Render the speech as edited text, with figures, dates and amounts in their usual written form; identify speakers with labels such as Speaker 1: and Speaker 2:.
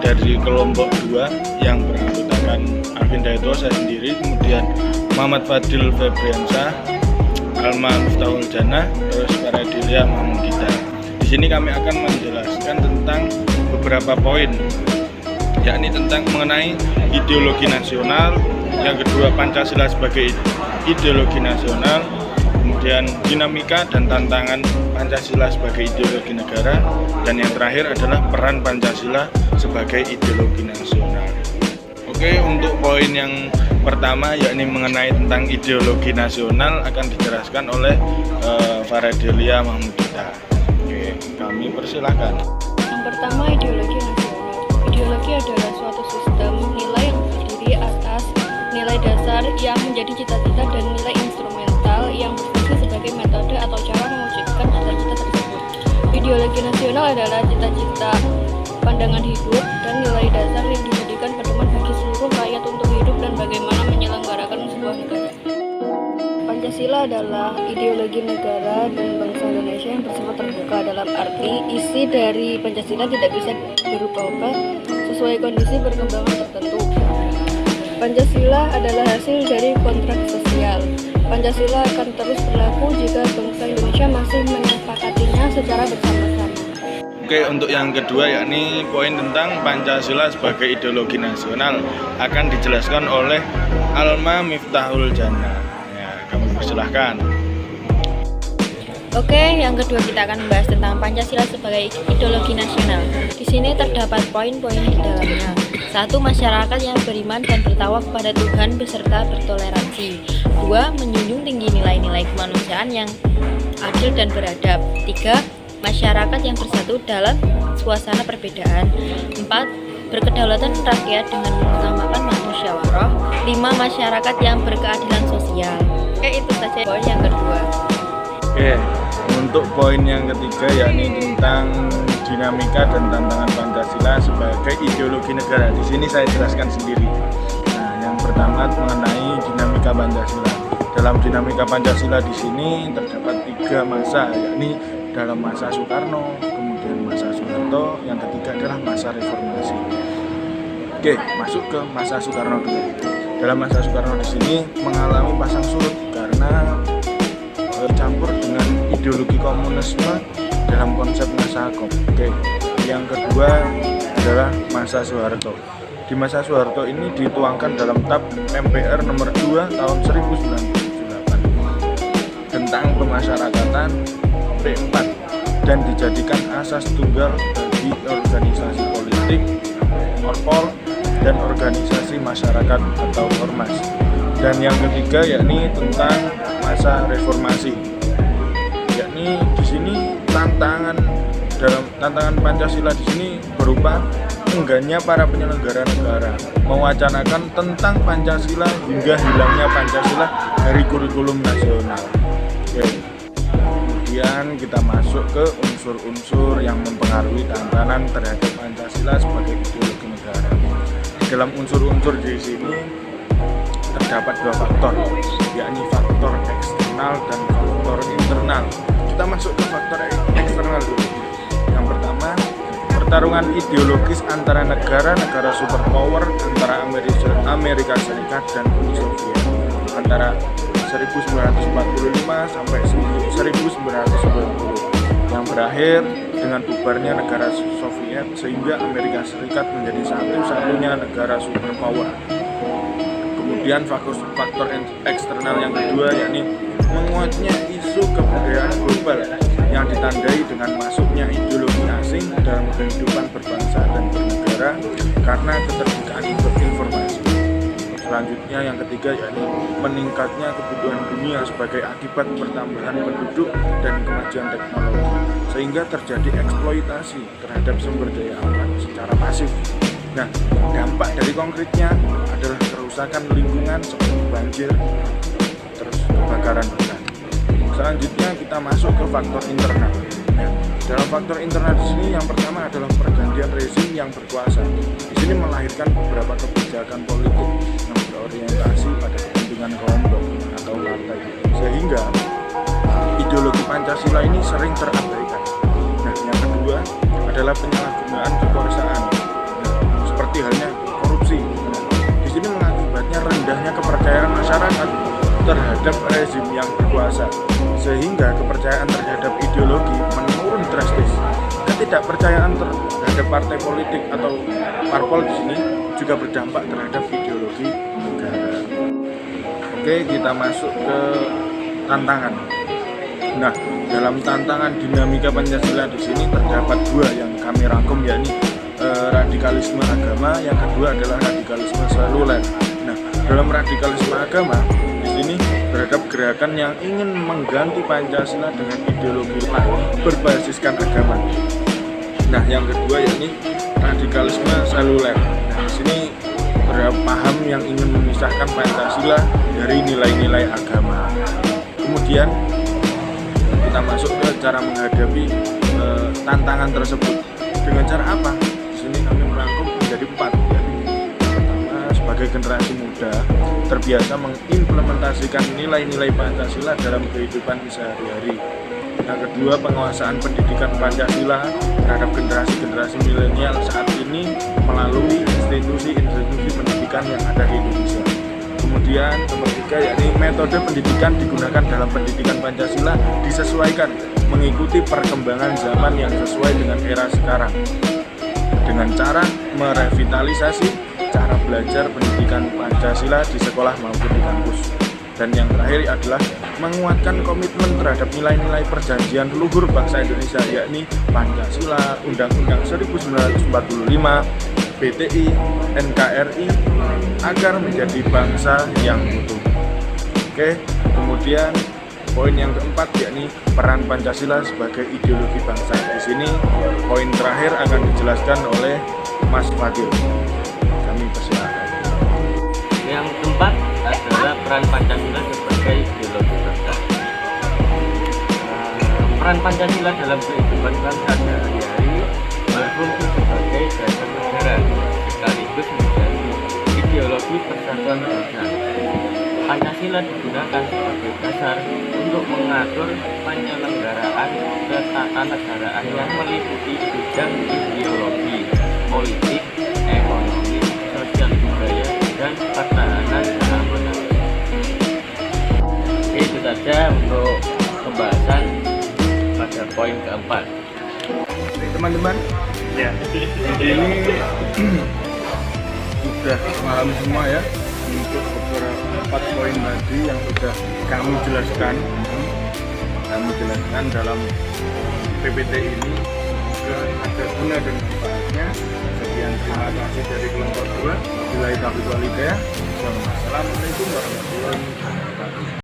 Speaker 1: dari kelompok 2 yang beranggotakan Alvin Daito, saya sendiri, kemudian Muhammad Fadil Febriansyah, Alma Miftahul Jannah, terus Faradelia Mahmudita. Di sini kami akan menjelaskan tentang beberapa poin, yakni tentang mengenai ideologi nasional, yang kedua Pancasila sebagai ideologi nasional, kemudian dinamika dan tantangan Pancasila sebagai ideologi negara, dan yang terakhir adalah peran Pancasila sebagai ideologi nasional. Oke, untuk poin yang pertama yakni mengenai tentang ideologi nasional akan dijelaskan oleh Faradelia Mahmudita. Oke, kami persilahkan.
Speaker 2: Yang pertama, ideologi nasional. Ideologi adalah suatu sistem nilai yang terdiri atas nilai dasar yang menjadi cita-cita dan nilai instrumental yang berfungsi sebagai metode atau cara mewujudkan cita-cita tersebut. Ideologi nasional adalah cita-cita, pandangan hidup, dan nilai dasar yang dijadikan pedoman bagi seluruh rakyat untuk hidup dan bagaimana menyelenggarakan sebuah negara. Pancasila adalah ideologi negara dan bangsa Indonesia yang bersifat terbuka, dalam arti isi dari Pancasila tidak bisa berubah-ubah sesuai kondisi perkembangan tertentu. Pancasila adalah hasil dari kontrak sosial. Pancasila akan terus berlaku jika bangsa Indonesia masih menyepakatinya secara bersama-sama.
Speaker 1: Oke, untuk yang kedua yakni poin tentang Pancasila sebagai ideologi nasional akan dijelaskan oleh Alma Miftahul Jannah. Ya, kami persilahkan.
Speaker 3: Oke, yang kedua kita akan membahas tentang Pancasila sebagai ideologi nasional. Di sini terdapat poin-poin di dalamnya. 1. Masyarakat yang beriman dan bertawaf kepada Tuhan beserta bertoleransi. 2. Menjunjung tinggi nilai-nilai kemanusiaan yang adil dan beradab. 3. Masyarakat yang bersatu dalam suasana perbedaan. 4. Berkedaulatan rakyat dengan mengutamakan musyawarah. 5. Masyarakat yang berkeadilan sosial. Oke, itu saja poin yang kedua.
Speaker 1: Oke, untuk poin yang ketiga yakni tentang dinamika dan tantangan Pancasila sebagai ideologi negara. Di sini saya jelaskan sendiri. Nah, yang pertama mengenai dinamika Pancasila. Dalam dinamika Pancasila di sini terdapat 3 masa, yakni dalam masa Soekarno, kemudian masa Soeharto, yang ketiga adalah masa reformasi. Oke, masuk ke masa Soekarno dulu. Dalam masa Soekarno di sini mengalami pasang surut karena campur dengan ideologi komunisme dalam konsep Nasakom. Oke, yang kedua adalah masa Soeharto. Di masa Soeharto ini dituangkan dalam TAP MPR nomor 2 tahun 1978 tentang pemasyarakatan P4 dan dijadikan asas tunggal bagi organisasi politik, orpol, dan organisasi masyarakat atau ormas. Dan yang ketiga yakni tentang masa reformasi, yakni di sini tantangan Pancasila di sini berupa enggannya para penyelenggara negara mewacanakan tentang Pancasila hingga hilangnya Pancasila dari kurikulum nasional. Oke. Kemudian kita masuk ke unsur-unsur yang mempengaruhi tantangan terhadap Pancasila sebagai ideologi negara. Dalam unsur-unsur di sini terdapat 2 faktor, yakni faktor eksternal dan faktor internal. Kita masuk ke faktor eksternal dulu. Yang pertama, pertarungan ideologis antara negara-negara superpower antara Amerika Serikat dan Uni Soviet antara 1945 sampai 1990 yang berakhir dengan bubarnya negara Soviet sehingga Amerika Serikat menjadi satu-satunya negara superpower. Kemudian faktor eksternal yang kedua yakni menguatnya isu kebudayaan global yang ditandai dengan masuknya ideologi asing dalam kehidupan berbangsa dan bernegara karena keterbukaan informasi. Selanjutnya yang ketiga yakni meningkatnya kebutuhan dunia sebagai akibat pertambahan penduduk dan kemajuan teknologi sehingga terjadi eksploitasi terhadap sumber daya alam secara masif. Nah, dampak dari konkretnya adalah kerusakan lingkungan seperti banjir, terus kebakaran hutan. Selanjutnya kita masuk ke faktor internal. Nah, dalam faktor internal di sini yang pertama adalah pergantian rezim yang berkuasa. Di sini melahirkan beberapa kebijakan politik yang berorientasi pada kepentingan kelompok atau partai, sehingga ideologi Pancasila ini sering terabaikan. Nah, yang kedua adalah penyalahgunaan kekuasaan. seperti halnya korupsi. Nah, di sini mengakibatnya rendahnya kepercayaan masyarakat terhadap rezim yang berkuasa, sehingga kepercayaan terhadap ideologi menurun drastis. Ketidakpercayaan terhadap partai politik atau parpol di sini juga berdampak terhadap ideologi negara. Oke, kita masuk ke tantangan. Nah, dalam tantangan dinamika Pancasila di sini terdapat dua yang kami rangkum, yakni radikalisme agama, yang kedua adalah radikalisme seluler. Nah, dalam radikalisme agama di sini terhadap gerakan yang ingin mengganti Pancasila dengan ideologi lain berbasiskan agama. Nah, yang kedua yakni radikalisme seluler. Nah, di sini terhadap paham yang ingin memisahkan Pancasila dari nilai-nilai agama. Kemudian kita masuk ke cara menghadapi tantangan tersebut. Dengan cara apa? Di sini kami merangkum menjadi 4. Pertama, sebagai generasi muda terbiasa mengimplementasikan nilai-nilai Pancasila dalam kehidupan sehari-hari. Yang kedua, penguasaan pendidikan Pancasila terhadap generasi-generasi milenial saat ini melalui institusi-institusi pendidikan yang ada di Indonesia. Kemudian nomor 3, yakni metode pendidikan digunakan dalam pendidikan Pancasila disesuaikan mengikuti perkembangan zaman yang sesuai dengan era sekarang dengan cara merevitalisasi cara belajar pendidikan Pancasila di sekolah maupun di kampus. Dan yang terakhir adalah menguatkan komitmen terhadap nilai-nilai perjanjian luhur bangsa Indonesia, yakni Pancasila, Undang-Undang 1945, PTI, NKRI, agar menjadi bangsa yang utuh. Oke, kemudian poin yang keempat yakni peran Pancasila sebagai ideologi bangsa. Di sini poin terakhir akan dijelaskan oleh Mas Fadil. Kami persilakan.
Speaker 4: Yang keempat adalah peran Pancasila sebagai ideologi bangsa. Peran Pancasila dalam kehidupan bangsa sehari-hari berfungsi sebagai dasar negara sekaligus menjadi ideologi persatuan bangsa. Pancasila digunakan sebagai dasar untuk mengatur penyelenggaraan ketatanegaraan yang meliputi bidang ideologi, politik, ekonomi, sosial budaya, dan pertahanan keamanan. Oke, itu saja untuk pembahasan pada poin keempat.
Speaker 1: Teman-teman, ya ini sudah malam semua ya untuk beberapa 4 poin tadi yang sudah kami jelaskan dalam PPT ini. Semoga ada guna dan manfaatnya. Sekian, terima kasih dari kelompok 2. Wabillahi taufiq wal hidayah. Wassalamualaikum warahmatullahi wabarakatuh.